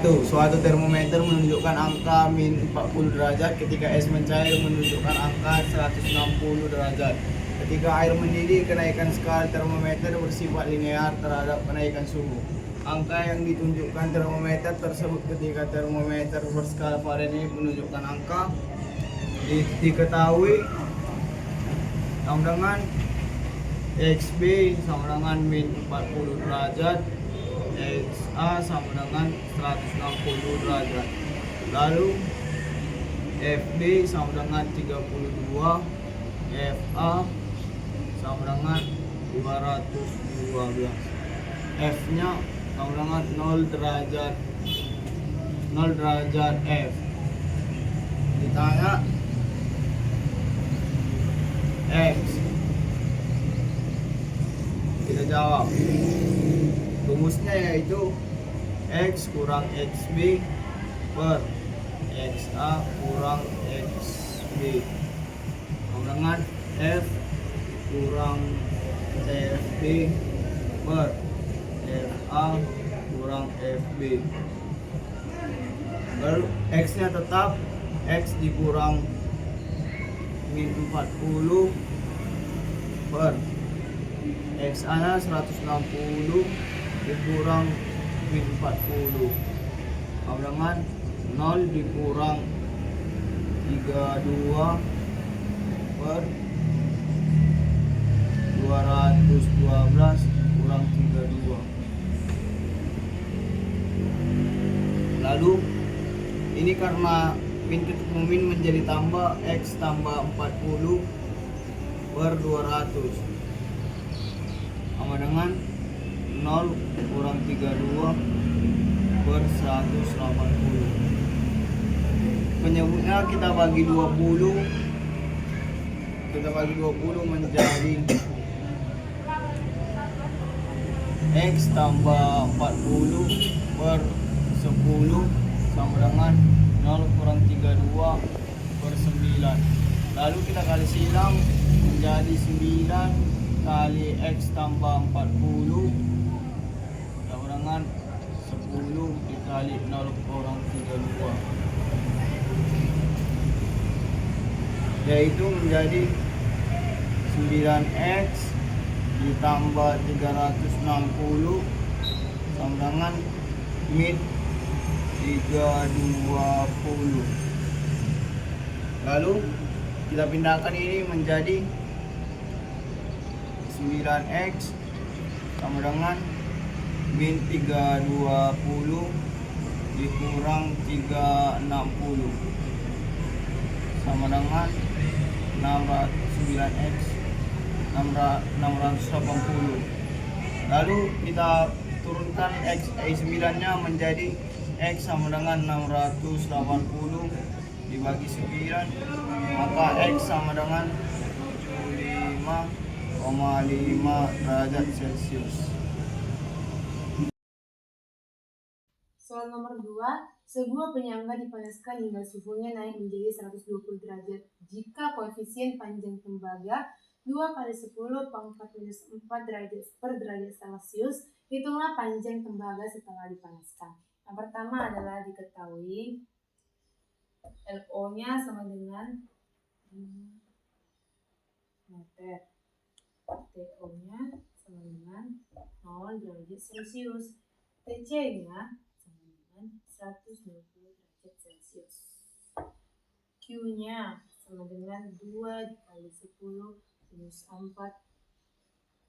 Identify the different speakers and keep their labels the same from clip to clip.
Speaker 1: Suatu termometer menunjukkan angka min 40 derajat ketika es mencair menunjukkan angka 160 derajat. Ketika air mendidih, kenaikan skala termometer bersifat linear terhadap kenaikan suhu. Angka yang ditunjukkan termometer tersebut ketika termometer berskala Fahrenheit menunjukkan angka diketahui sama dengan XB sama dengan min 40 derajat, XA sama dengan 160 derajat. Lalu FB sama dengan 32, FA sama dengan 212. F-nya sama dengan 0 derajat F. Ditanya X, kita jawab rumusnya yaitu X kurang XB per XA kurang XB sama dengan F kurang FB per FA kurang FB. Lalu X nya tetap X dikurang min 40 per XA nya 160 dikurang min 40 sama dengan 0 dikurang 32 per 212 kurang 32. Lalu ini karena min ketemu min menjadi tambah, X tambah 40 per 200 sama dengan 0 kurang 32 per 180. Penyebutnya kita bagi 20 menjadi X tambah 40 per 10 sama dengan 0 kurang 32 per 9. Lalu kita kali silang menjadi 9 kali X tambah 40 sama dengan 10 dikali 0 kurang 32, yaitu menjadi 9X ditambah 360 sama dengan min 320. Lalu kita pindahkan ini menjadi 9X sama dengan min 320 dikurang 360 sama dengan 9X 680. Lalu kita turunkan X9 nya menjadi X sama dengan 680 dibagi 9, maka X sama dengan 75,5 derajat Celcius.
Speaker 2: Soal nomor 2, sebuah penyangga dipanaskan hingga suhunya naik menjadi 120 derajat jika koefisien panjang tembaga 2 kali 10 pangkat minus 4 derajat per derajat Celcius. Hitunglah panjang tembaga setelah dipanaskan. Yang pertama adalah diketahui LO-nya sama dengan 5 meter, TO-nya sama dengan 0 derajat Celcius, TC-nya sama dengan 120 derajat Celcius, Q-nya sama dengan 2 kali 10 minus 4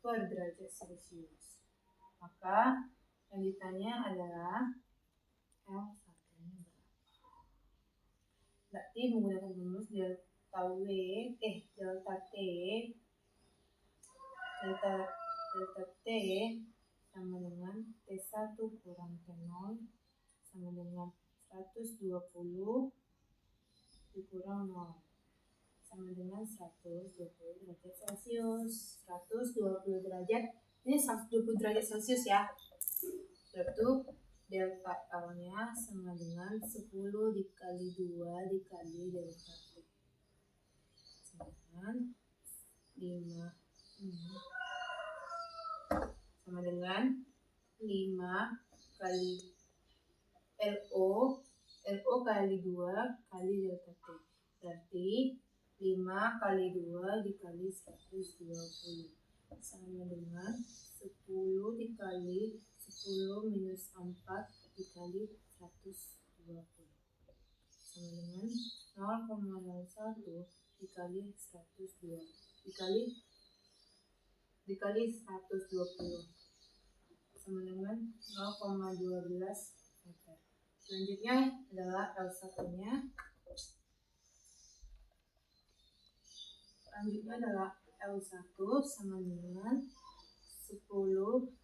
Speaker 2: per derajat Celcius. Maka yang ditanya adalah L1-nya berapa. Berarti menggunakan rumus delta T sama dengan T1 kurang T0 sama dengan 120 dikurang 0 sama dengan 120 derajat Celcius. 120 derajat, ini 120 derajat Celcius ya. Yaitu delta L-nya sama dengan 10 dikali 2 dikali delta T sama dengan 5 sama dengan 5 kali LO kali 2 kali delta T. Berarti 5 kali 2 dikali 120 sama dengan 10 dikali 10 minus 4 dikali 120 sama dengan 0,01 dikali 120 dikali 120 sama dengan 0,12 meter. Selanjutnya adalah L1-nya. L1 sama dengan 10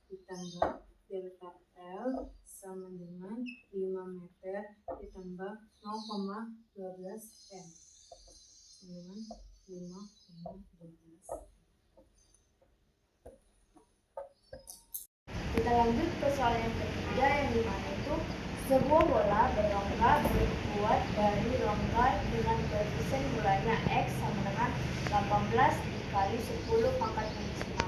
Speaker 2: ditambah delta L sama dengan 5 meter ditambah 0,12 M sama dengan 5,12.
Speaker 3: Kita lanjut ke soal yang ketiga, yang dimana itu sebuah bola berrongga berbuat dari rongga dengan koefisien mulanya X sama dengan 18 dikali 10 pangkat minus 6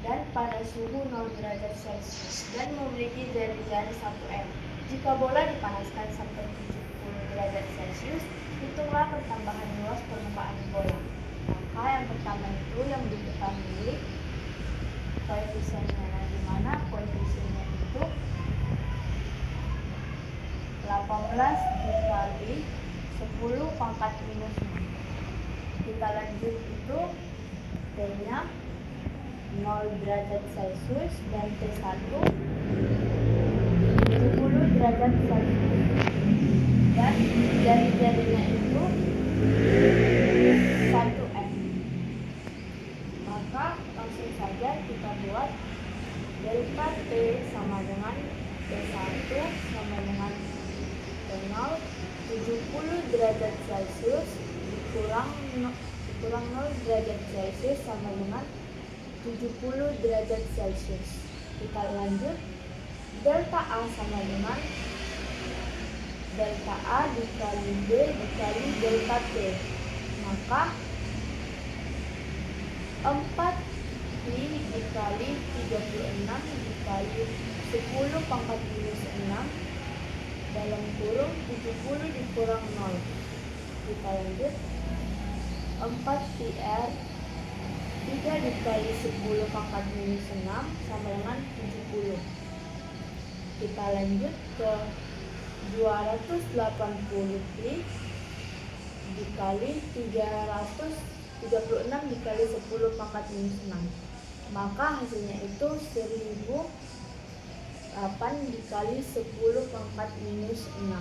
Speaker 3: dan pada suhu 0 derajat Celcius dan memiliki jari-jari 1 M. Jika bola dipanaskan sampai 70 derajat Celcius, hitunglah pertambahan luas permukaan bola. Maka yang pertama itu yang diketahui koefisiennya, di mana koefisiennya itu 18 dikali 10 pangkat minus 6. Kita lanjut itu T-nya 0 derajat Celcius dan T1 70 derajat Celcius dan jari-jarinya itu 1 M. Maka langsung saja kita buat delta T sama dengan T1 sama dengan T0 70 derajat Celcius dikurang 0 derajat Celcius sama dengan 70 derajat Celcius. Kita lanjut delta A sama dengan delta A dikali B dikali delta T. Maka 4 pi dikali 36 dikali 10 pangkat minus 6 dalam kurung 70 dikurang 0. Kita lanjut 4 pi R 3 dikali 10 pangkat minus 6 sama dengan 70. Kita lanjut ke 280 pi dikali 336 dikali 10 pangkat minus 6. Maka hasilnya itu 1008 dikali 10 pangkat minus 6.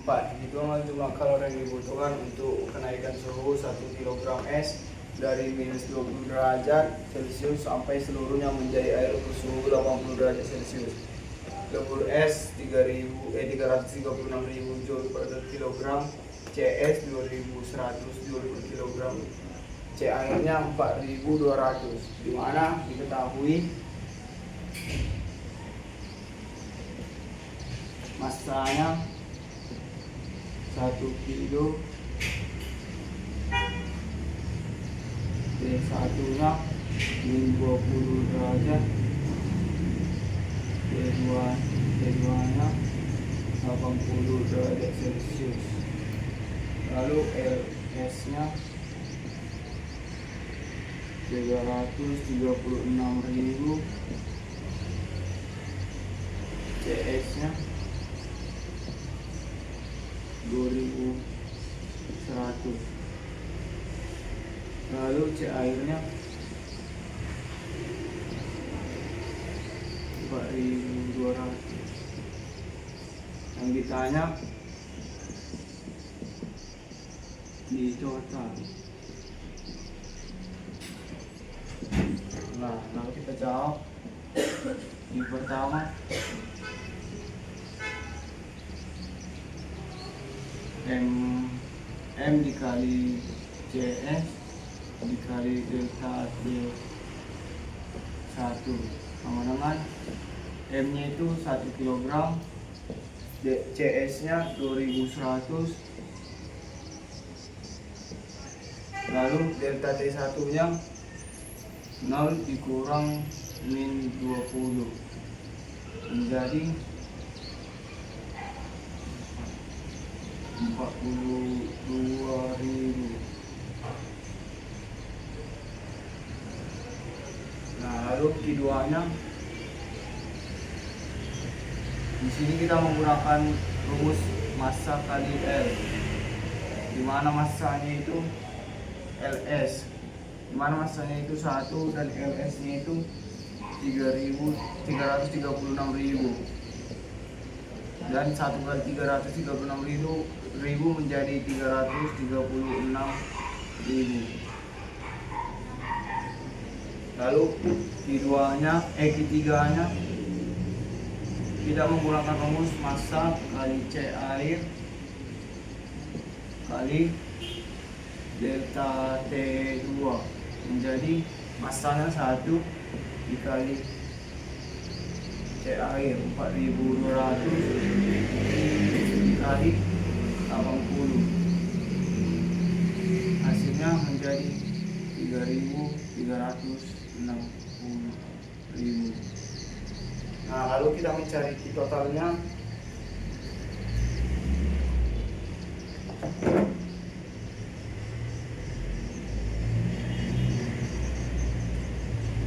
Speaker 1: 4. Hitungan jumlah kalori yang dibutuhkan untuk kenaikan suhu 1 kg es dari minus 20 derajat Celcius sampai seluruhnya menjadi air bersuhu 80 derajat Celcius. Lebur es 336.000 joule per kilogram, CS 2100 joule per kilogram, C airnya 4200, di mana diketahui masanya 1 kilo, T1 nya min 20 derajat, T2 nya 80 derajat Celcius. Lalu LS nya 336.000, CS nya 2100. Lalu C airnya 4200. Yang ditanya di total. Nah, lalu kita jawab. Yang pertama M dikali CS dikali delta T1 sama dengan M nya itu 1 kg, CS nya 2100, lalu delta T1 nya 0 dikurang min 20 menjadi 42.000. Nah, lalu keduanya di sini kita menggunakan rumus massa kali L, di mana massanya itu LS, di mana massanya itu 1 dan LS-nya itu 336.000, dan 1 kali 336.000 menjadi 336.000. Lalu ketiganya tidak menggunakan rumus massa kali C air kali delta T2 menjadi massanya 1 dikali C air 4.200 dikali 80, hasilnya menjadi 3.360.000. Nah, lalu kita mencari totalnya.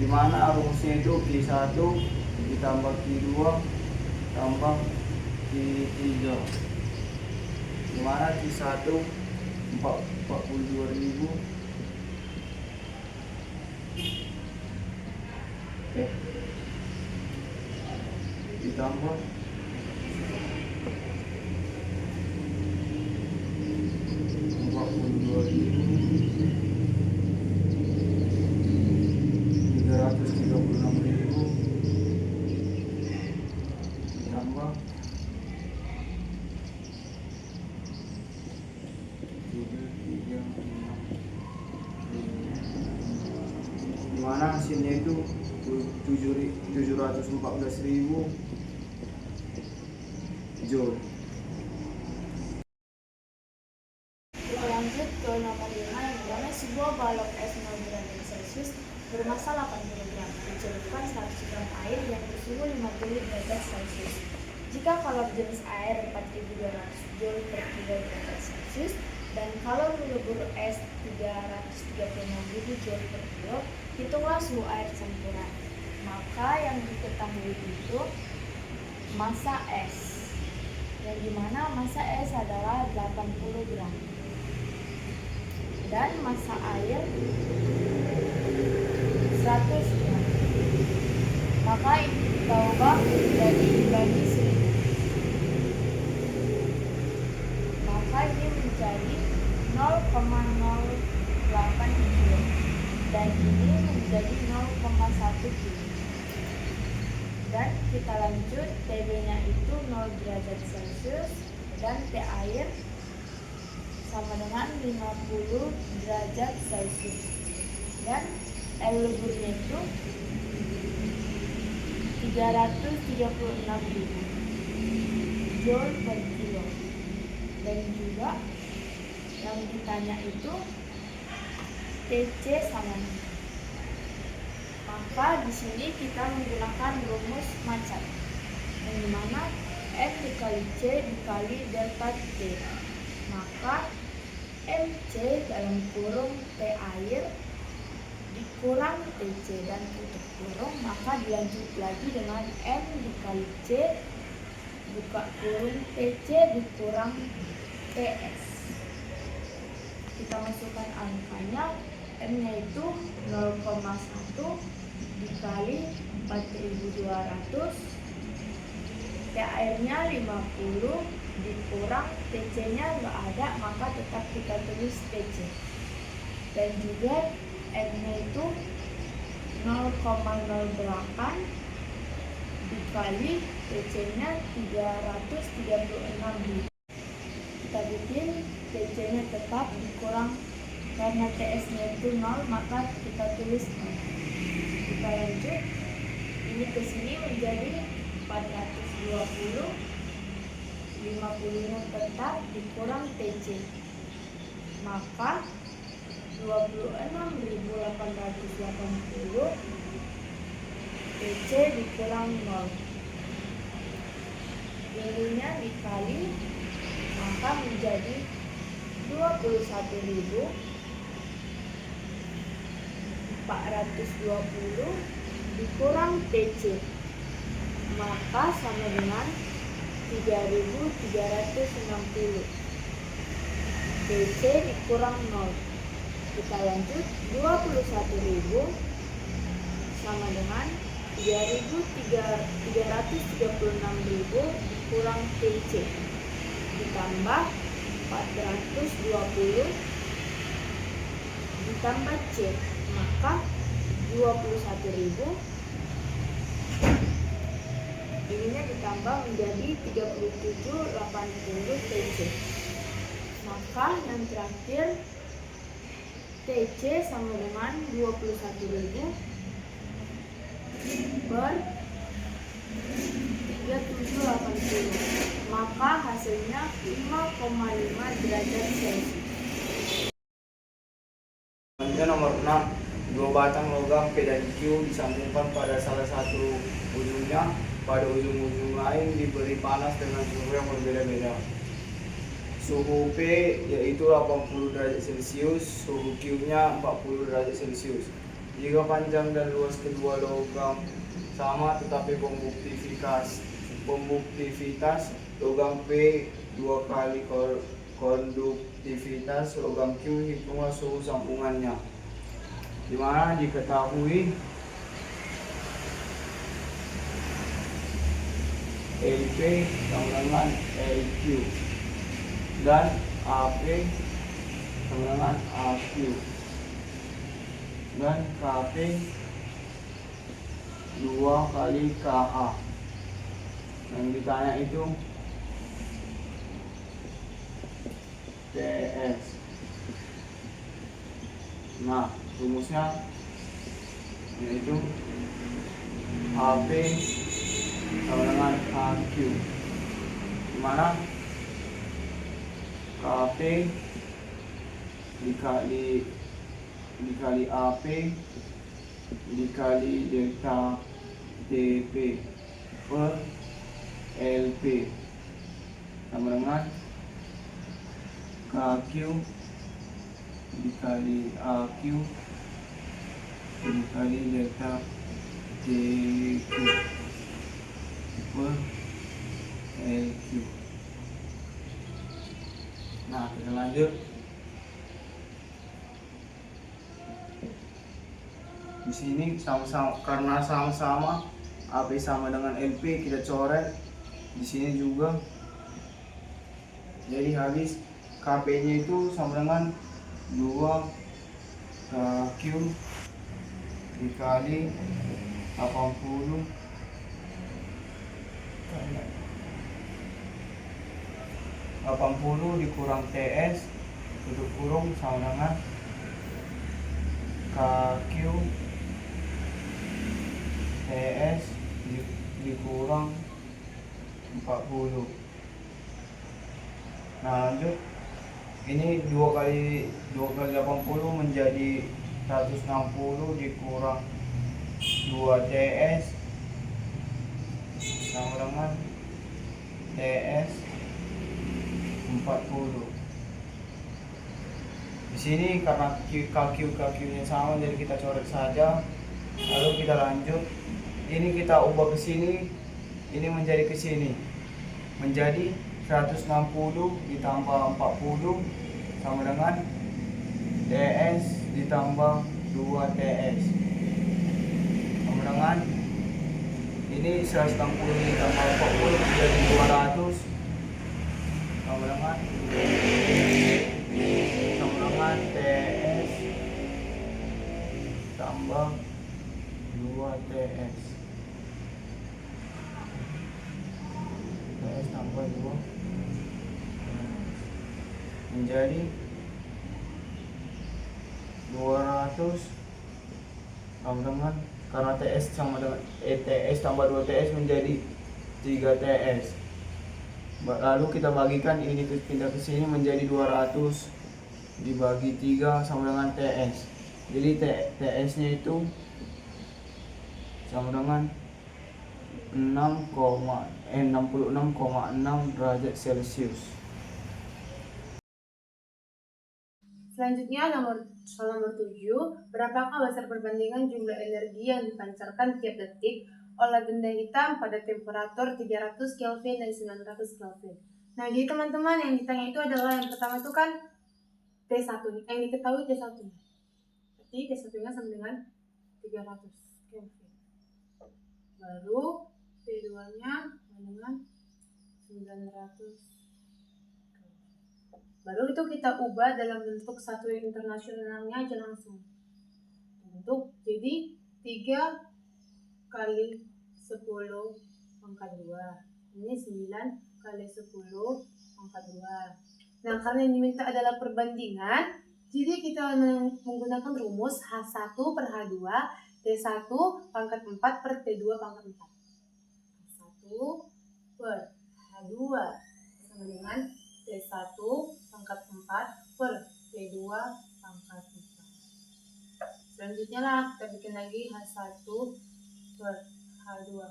Speaker 1: Di mana rumusnya itu Q1 ditambah Q2 tambah Q3. Di mana Q1 42.000 ditambah 336.000 ditambah 736.000, dimana hasilnya itu 714.000 joule.
Speaker 3: Kita lanjut ke nomor 5, yang dimana sebuah balok es 0 derajat Celcius bermassa 8 kg dicelupkan 100 gram air yang bersuhu 50 derajat Celcius. Jika kalor jenis air 4.200 joule per kilo derajat Celcius dan kalor melebur es 336.000 joule per kilo, hitunglah suhu air campuran. Maka yang diketahui itu massa es, yang dimana massa es adalah 80 gram dan massa air 100 gram. Maka ini kita ubah jadi dibagi 1000. Maka ini menjadi 0,08 kilo dan ini menjadi 0,1 kilo. Dan kita lanjut, TB-nya itu 0 derajat Celcius dan T air sama dengan 50 derajat Celcius, dan L leburnya itu 336.000 joule per kilo. Dan juga yang ditanya itu TC sama dengan. Maka di sini kita menggunakan rumus macat, yang dimana M dikali C dikali delta T. Maka MC dalam kurung T air dikurang TC dan tutup kurung, maka dilanjut lagi dengan M dikali C buka kurung TC dikurang TS. Kita masukkan angkanya, M-nya itu 0,1 dikali 4.200, T airnya 50 dikurang TC-nya nggak ada, maka tetap kita tulis TC. Dan juga N-nya itu 0,08 dikali TC-nya 336.000. Kita bikin TC-nya tetap dikurang, karena TS-nya itu 0, maka kita tulis 0. Kita lanjut, ini ke sini menjadi 420, 50-nya tetap dikurang TC, maka 26.880 TC dikurang 0. Ininya dikali, maka menjadi 21.420 dikurang TC, maka sama dengan 3.360. TC dikurang 0. Kita lanjut, 21.000 sama dengan 3.336.000 dikurang TC ditambah 420 ditambah C, maka 21.000 ininya ditambah menjadi 3780 TC, maka yang terakhir TC sama dengan 21.000 per 3780, maka hasilnya 5,5 derajat Celcius.
Speaker 1: Selanjutnya nomor 6, dua batang logam P dan Q disambungkan pada salah satu ujungnya, pada ujung-ujung lain diberi panas dengan suhu yang berbeda-beda. Suhu P yaitu 80 derajat Celcius, suhu Q-nya 40 derajat Celcius. Jika panjang dan luas kedua logam sama tetapi pembuktivitas logam P 2 kali konduktivitas logam Q, hitunglah suhu sambungannya, di mana diketahui LP sama dengan LQ dan AP sama dengan AQ dan KP 2 kali KA. Yang ditanya itu TS. Nah, rumusnya yaitu AP sama dengan AQ, dimana KP dikali AP dikali delta TP per LP sama dengan KQ dikali AQ dikali delta TQ per LQ. Nah, kita lanjut. Di sini sama-sama, karena sama-sama AP sama dengan LP, kita coret di sini juga. Jadi habis KP-nya itu sama dengan 2 Q dikali 80 dikurang TS tutup kurung sama dengan KQ TS dikurang 40. Nah, lanjut. Ini 2 kali 80 menjadi 160 dikurang 2 TS sama dengan TS 40. Di sini karena KQ-nya sama, jadi kita coret saja. Lalu kita lanjut. Ini kita ubah ke sini, ini menjadi ke sini. Menjadi 160 ditambah 40 sama dengan TS ditambah 2 TS sama dengan ini 160 ditambah 40 menjadi 200 sama dengan TS tambah 2 TS tambah 2 menjadi 200 sama dengan, karena TS sama dengan TS tambah 2 TS menjadi 3 TS. Lalu kita bagikan ini pindah ke sini menjadi 200 dibagi 3 sama dengan TS. Jadi TS nya itu sama dengan 66,6 derajat Celcius.
Speaker 2: Selanjutnya soal nomor 7, berapakah besar perbandingan jumlah energi yang dipancarkan tiap detik oleh benda hitam pada temperatur 300 Kelvin dan 900 Kelvin. Nah, jadi teman-teman yang ditanya itu adalah yang pertama itu kan T1, yang diketahui T1. Berarti T1-nya sama dengan 300 Kelvin. Baru T2-nya sama dengan 900. Baru itu kita ubah dalam bentuk satuan internasionalnya aja langsung. Bentuk jadi 3 kali 10 pangkat 2. Ini 9 kali 10 pangkat 2. Nah, karena yang diminta adalah perbandingan, jadi kita menggunakan rumus H1 per H2 T1 pangkat 4 per T2 pangkat 4. H1 per H2 sama dengan T1 pangkat 4 per T2 pangkat 4. Selanjutnya lah kita bikin lagi H1 per H2.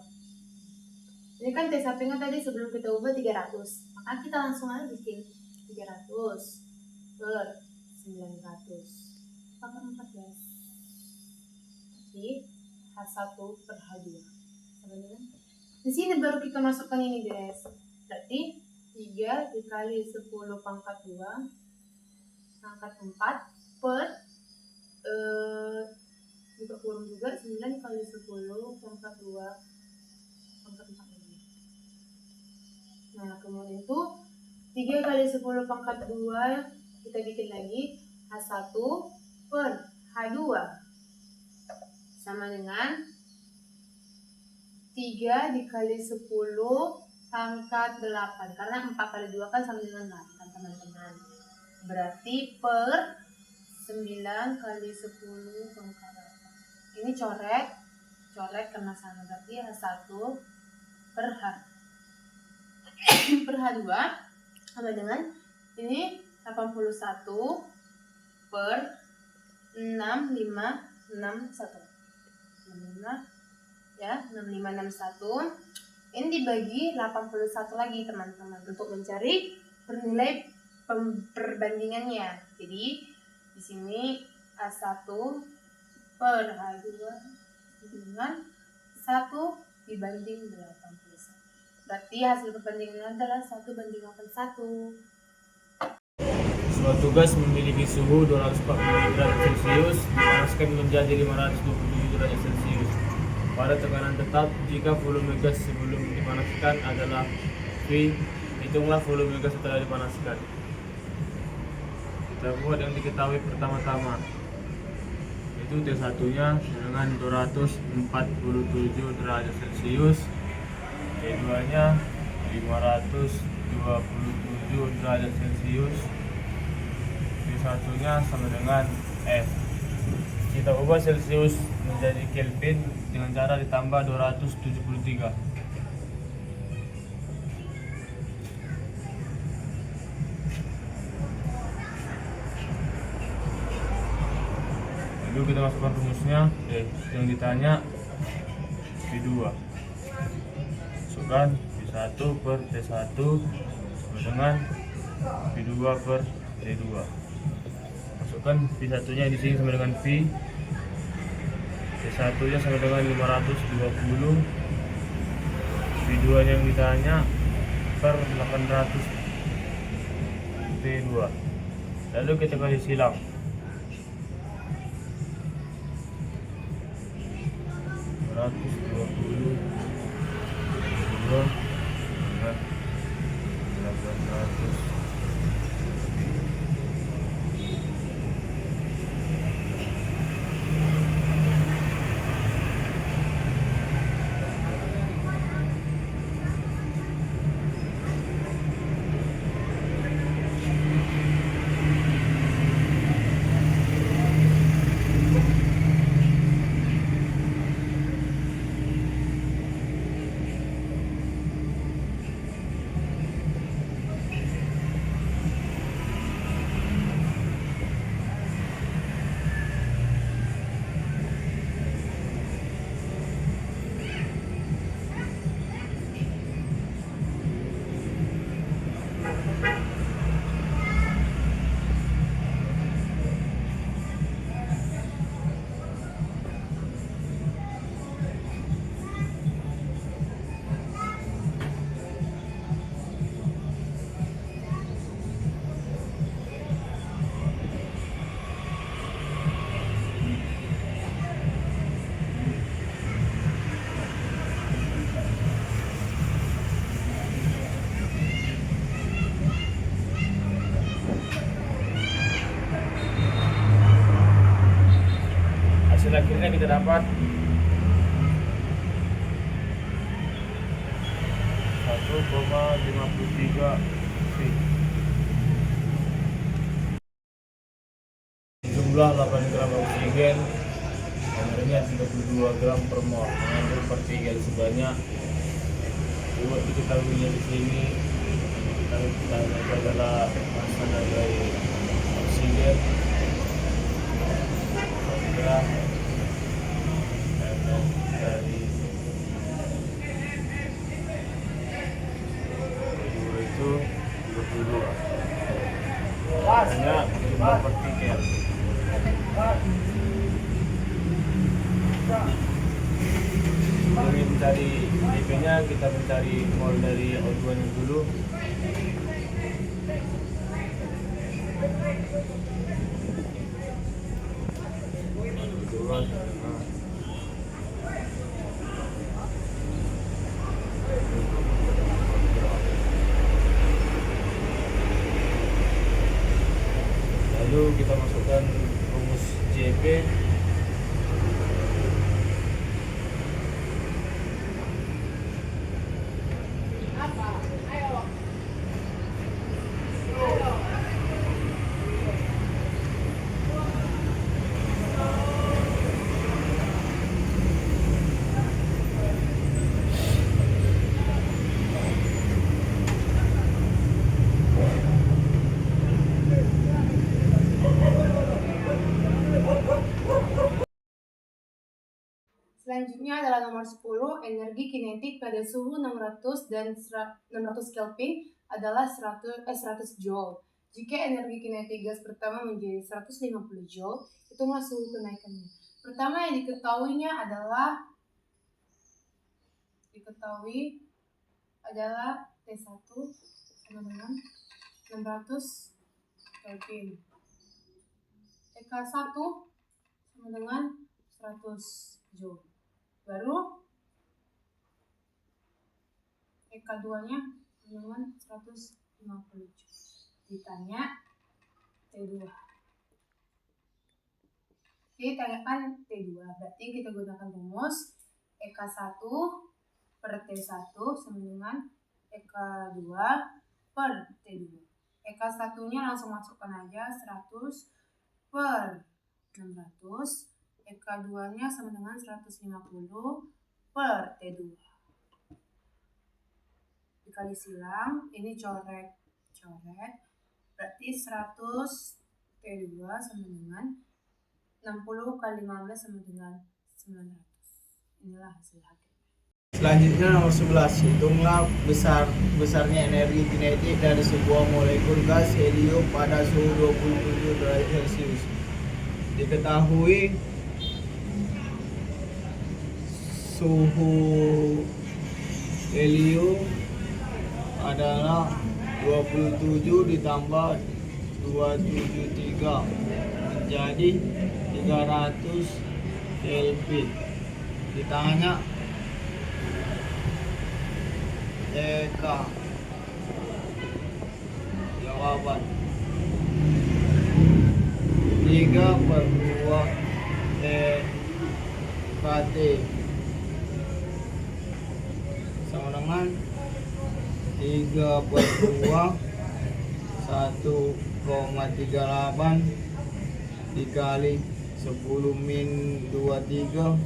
Speaker 2: Ini kan T1-nya tadi sebelum kita ubah 300. Maka kita langsung aja bikin 300 per 900 pangkat 14. Jadi H1 per H2 sama dengan. Di sini baru kita masukkan ini guys. Berarti 3 dikali 10 pangkat 2 pangkat 4 per buka kurung juga 9 kali 10 pangkat 2 pangkat 4 lagi. Nah, kemudian itu 3 kali 10 pangkat 2 kita bikin lagi H1 per H2 sama dengan 3 dikali 10 pangkat 8, karena 4 kali 2 kan sama dengan 8 teman-teman. Berarti per 9 kali 10 pangkat 8. Ini coret karena sama, berarti H1 per H per H2 sama dengan ini 81 per 6561 ya, 6561. Ini dibagi 81 lagi teman-teman untuk mencari nilai perbandingannya. Jadi di sini A1 per H2 dengan 1 dibanding 81. Berarti hasil perbandingannya adalah 1 banding 81.
Speaker 4: Suatu gas memiliki suhu 240 derajat Celcius dipanaskan menjadi 527 derajat Celcius pada tekanan tetap. Jika volume gas sebelum dipanaskan adalah V, hitunglah volume gas setelah dipanaskan. Kita buat yang diketahui pertama-tama, itu T1-nya dengan 247 derajat Celcius, T2-nya 527 derajat Celcius, T1-nya sama dengan F. Kita ubah Celcius menjadi Kelvin dengan cara ditambah 273. Lalu kita masukkan rumusnya, yang ditanya P2. Masukkan P1 per T1 sama dengan P2 per T2. Masukkan P1-nya di sini sama dengan V, T1-nya sama dengan 520, P2-nya yang ditanya per 800 T2. Lalu kita kasih silang. dapat 1,53 V. Jumlah 8 gram oksigen, energinya 32 gram per mol, mengandung partikel sebanyak diketahuinya di sini. Kita adalah massa dari oksigen gram dari itu 32. Hanya jumlah partikel. Ingin mencari dp-nya, kita mencari mol dari O2 nya dulu. Lalu kita masukkan rumus JP.
Speaker 2: Selanjutnya adalah nomor 10, energi kinetik pada suhu 600 dan 600 Kelvin adalah 100 Joule. Jika energi kinetik gas pertama menjadi 150 Joule, hitunglah suhu kenaikannya. Pertama yang diketahui adalah T1 sama dengan 600 Kelvin. TK1 sama dengan 100 Joule. Baru EK2-nya dengan 150 Joule. Ditanya T2. Oke, tanyakan T2. Berarti kita gunakan rumus EK1 per T1 sama dengan EK2 per T2. EK1-nya langsung masukkan aja 100 per 600. EK2-nya sama dengan 150 per T2. Dikali silang, ini coret. Berarti 100 T2 sama dengan 60 kali 15 sama dengan 900. Inilah hasil hakikat.
Speaker 1: Selanjutnya nomor 11, hitunglah besarnya energi kinetik dari sebuah molekul gas helium pada suhu 27 derajat Celcius. Diketahui suhu helium adalah 27 ditambah 273 menjadi 300 Kelvin. Ditanya EK. Jawaban 3/2 EKT sama dengan 3/2 1,38 dikali 10 min 23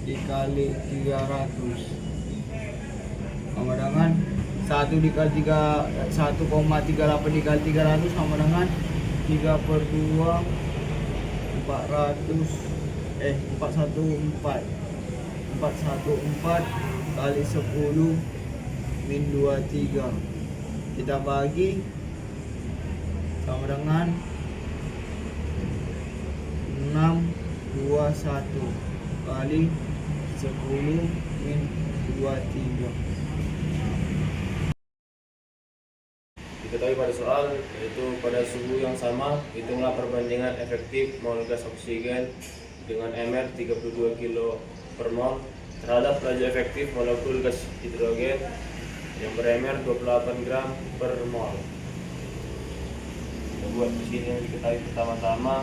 Speaker 1: dikali 300 sama dengan 1 dikali 1,38 dikali 300 sama dengan 3/2 414 kali 10 min 23 kita bagi sama dengan 621 kali 10 min 23.
Speaker 4: Diketahui pada soal, yaitu pada suhu yang sama, hitunglah perbandingan efektif mol gas oksigen dengan MR 32 kilo per mol terhadap laju efektif molekul gas hidrogen yang ber-MR 28 gram per mol. Kita buat di sini yang diketahui pertama-tama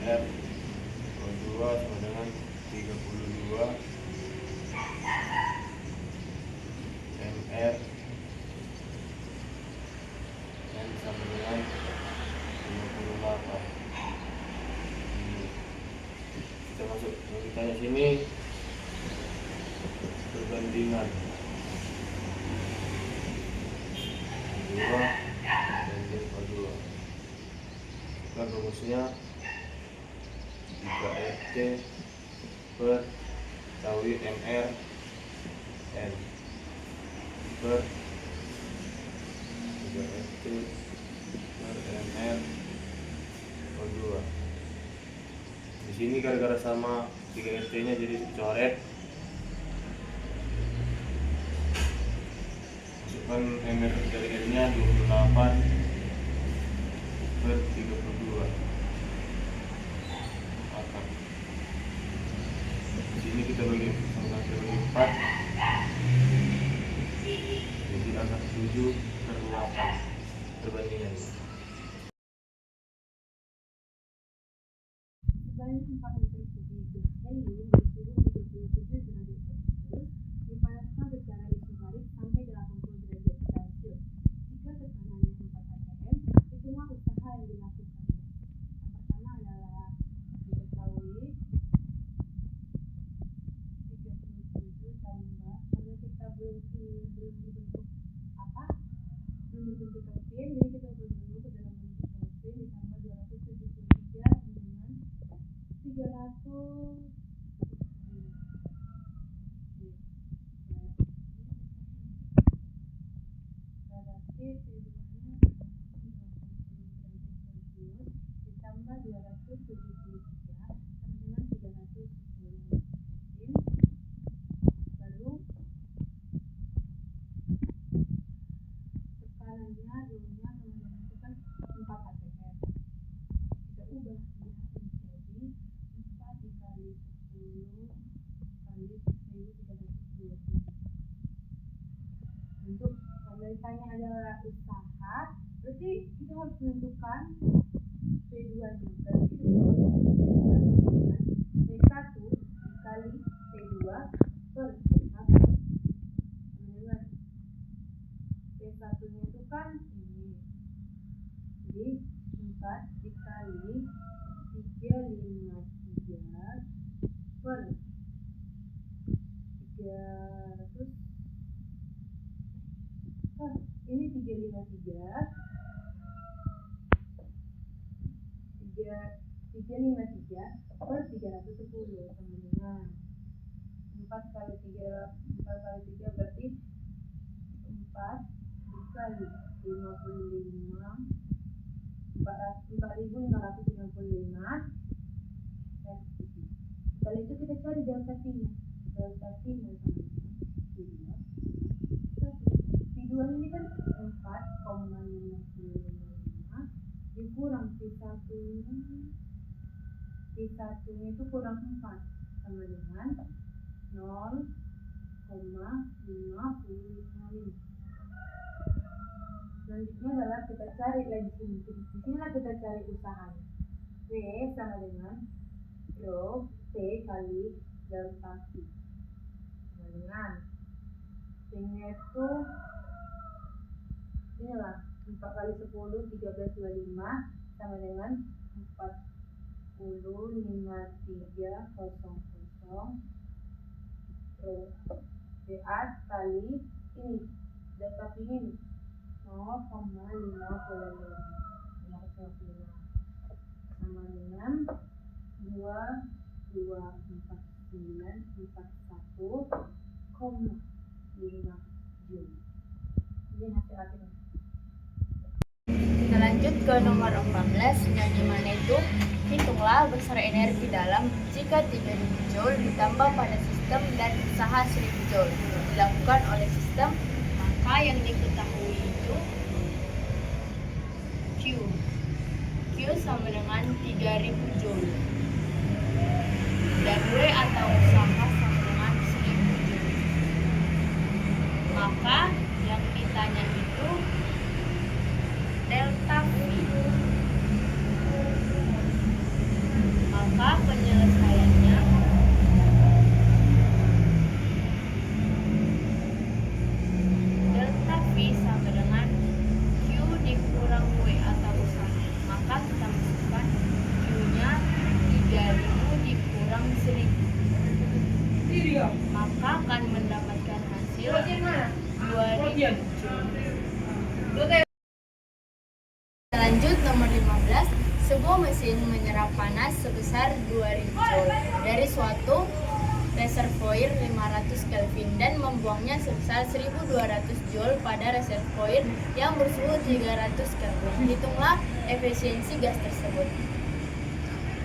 Speaker 4: MR O2 sama dengan 32 MR N sama dengan 58. Kita masuk yang ditanya sini, perbandingan O2 banding O2. Kan rumusnya 3FC per tauwi MR N per 3FC per MR O2. Di sini gara-gara sama 3FC nya jadi dicoret. Masukkan MR dari N nya 28 per 32. Akan di sini kita bagi angka 4, jadi angka 7 per 8 perbandingan.
Speaker 2: Sebanyak 4 meter kubik gas helium bersuhu 37 derajat Celcius dipanaskan secara isobarik sampai 80 derajat Celcius. Jika tekanannya 4 atm, hitunglah usaha yang dilakukannya. Yang pertama adalah diketahui 37 tambah, karena kita belum dibentuk apa? Belum dibentuk Kelvin, jadi kita ubah dulu ke dalam bentuk Kelvin ditambah 273 dengan 300. Berarti T2-nya ditambah 273 sama dengan 310 Kelvin. Lalu tekanannya dulunya sama dengan itu kan 4 atm. Kita ubah dia menjadi 4 dikali 10 kali 1320. Untuk pemeriksanya adalah usaha, berarti kita harus menentukan P2 nya. Berarti kita menentukan P1 dikali P2 per P1 sama dengan P1 nya itu kan ini, jadi 4 dikali 353 per 300. Ini 353 per 310 sama dengan 4 kali 3 berarti 4 dikali 55 4.555 Setelah itu kita cari delta T-nya. Delta T-nya sama dengan P2 ini kan 4,555 dikurang P1-nya itu kurang 4 sama dengan 0,555. Selanjutnya adalah kita cari lagi sini. Di sinilah kita cari usahanya. P sama dengan rho P kali delta T sama dengan P-nya itu inilah 4 kali 10 1325 sama dengan 40,5300 PA kali ini delta T ini 0,555 sama dengan 224941,5 Joule. Ini hasil akhirnya.
Speaker 3: Kita lanjut ke nomor 14, yang dimana itu hitunglah besar energi dalam jika 3000 Joule ditambah pada sistem dan usaha 1000 Joule dilakukan oleh sistem. Maka yang diketahui itu Q sama dengan 3000 Joule dan W atau usaha sama dengan 1000 Joule. Maka yang ditanya itu delta V. Sebuah mesin menyerap panas sebesar 2000 Joule dari suatu reservoir 500 Kelvin dan membuangnya sebesar 1200 Joule pada reservoir yang bersuhu 300 Kelvin. Hitunglah efisiensi gas tersebut.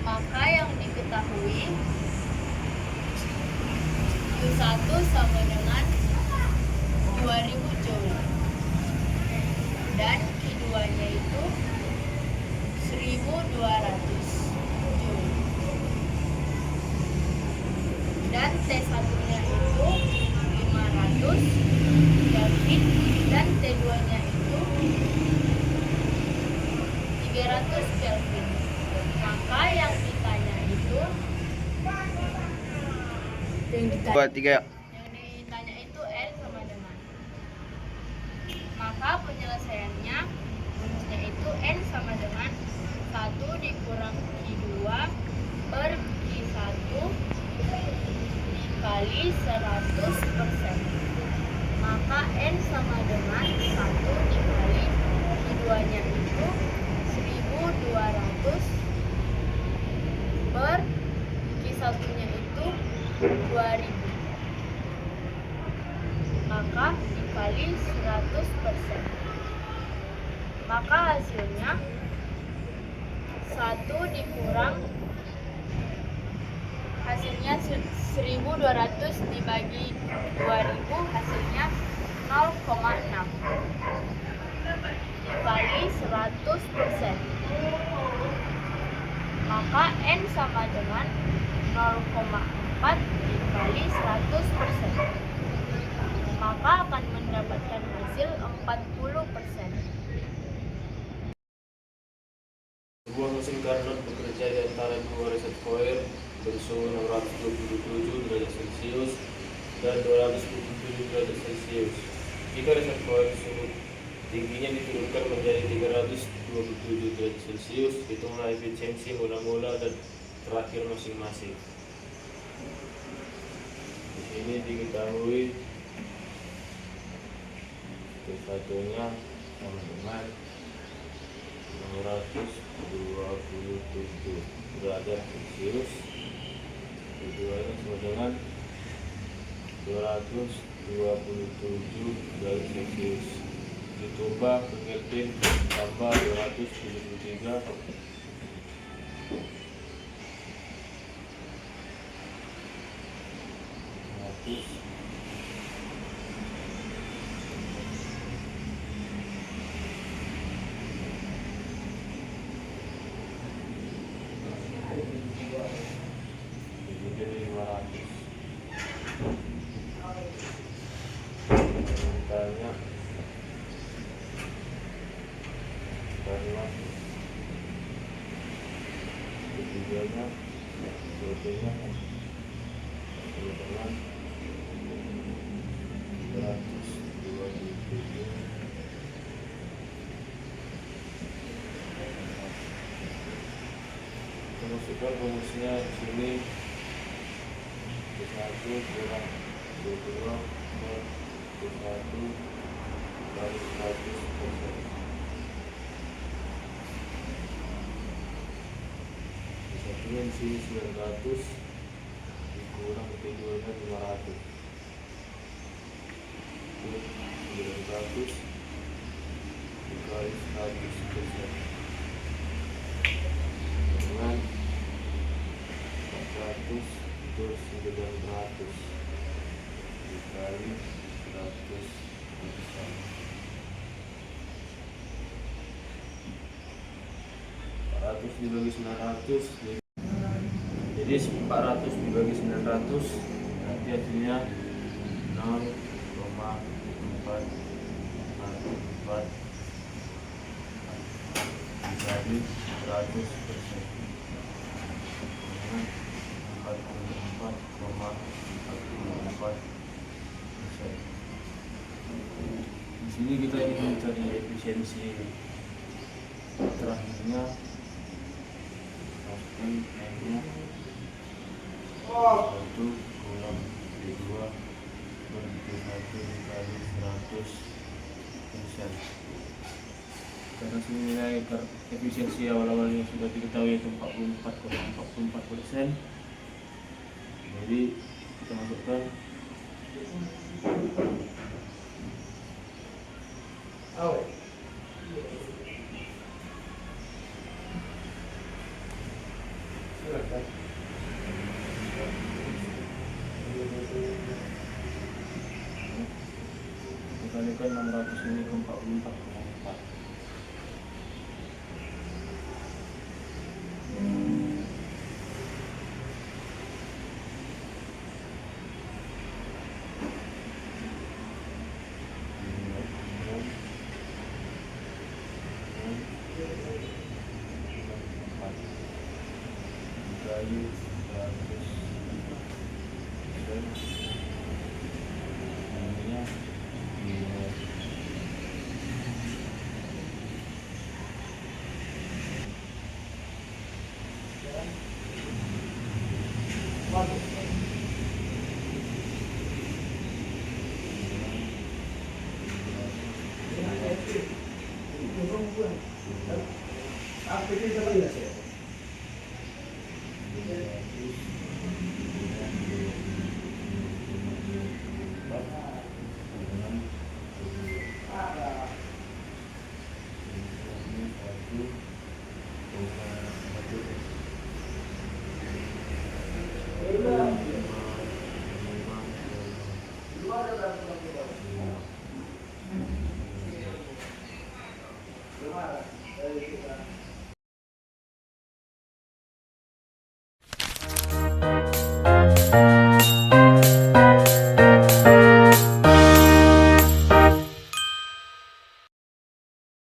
Speaker 3: Maka yang diketahui Q1 sama dengan 2000 Joule dan Q2-nya itu 1200 Joule dan T1-nya itu 500 Kelvin dan T2-nya itu 300 Kelvin. Maka yang ditanya itu
Speaker 1: Dua, tiga.
Speaker 3: itu N sama dengan, maka penyelesaiannya yaitu N sama dengan 1 dikurang Q2 per Q1 dikali 100%. Maka N sama dengan 1 dikali Q2-nya itu 1200 per Q1-nya itu 2000. Maka dikali 100%. Maka hasilnya 1 dikurang 1200 dibagi 2000 hasilnya 0,6 dikali 100%. Maka N sama dengan 0,4 dikali 100%. Maka akan mendapatkan hasil 40%.
Speaker 4: Sebuah mesin Carnot bekerja di antara dua reservoir bersuhu 627 derajat Celcius dan 227 derajat Celcius. Jika reservoir suhu tingginya diturunkan menjadi 327 derajat Celcius, hitunglah efisiensi mula-mula dan terakhir masing-masing. Di sini diketahui satunya sama dengan 627 derajat Celcius, keduanya sama dengan 227 derajat Celcius ditambah ke Kelvin tambah 273 Tanya karena ketiganya berikutnya dengan 327 masukkan rumusnya di sini 1 kurang 22 per 1 kali 100%. Disatunya di sini 900 dikurang keduanya 500 itu 900 dikali 100% dengan 400 terus 900 dikali 100%. 400 dibagi 900 jadi 400 dibagi 900 nanti hasilnya 0,444 dikali 100% dengan 44,44%. Di sini kita ingin mencari efisiensi terakhirnya, masukkan N-nya 1 kurang D2 per 1 dikali 100%. Karena nilai efisiensi awal-awalnya sudah diketahui yaitu 44,44%. Jadi kita masukkan dikalikan 600 ini ke 44,4. Dikali 100 namanya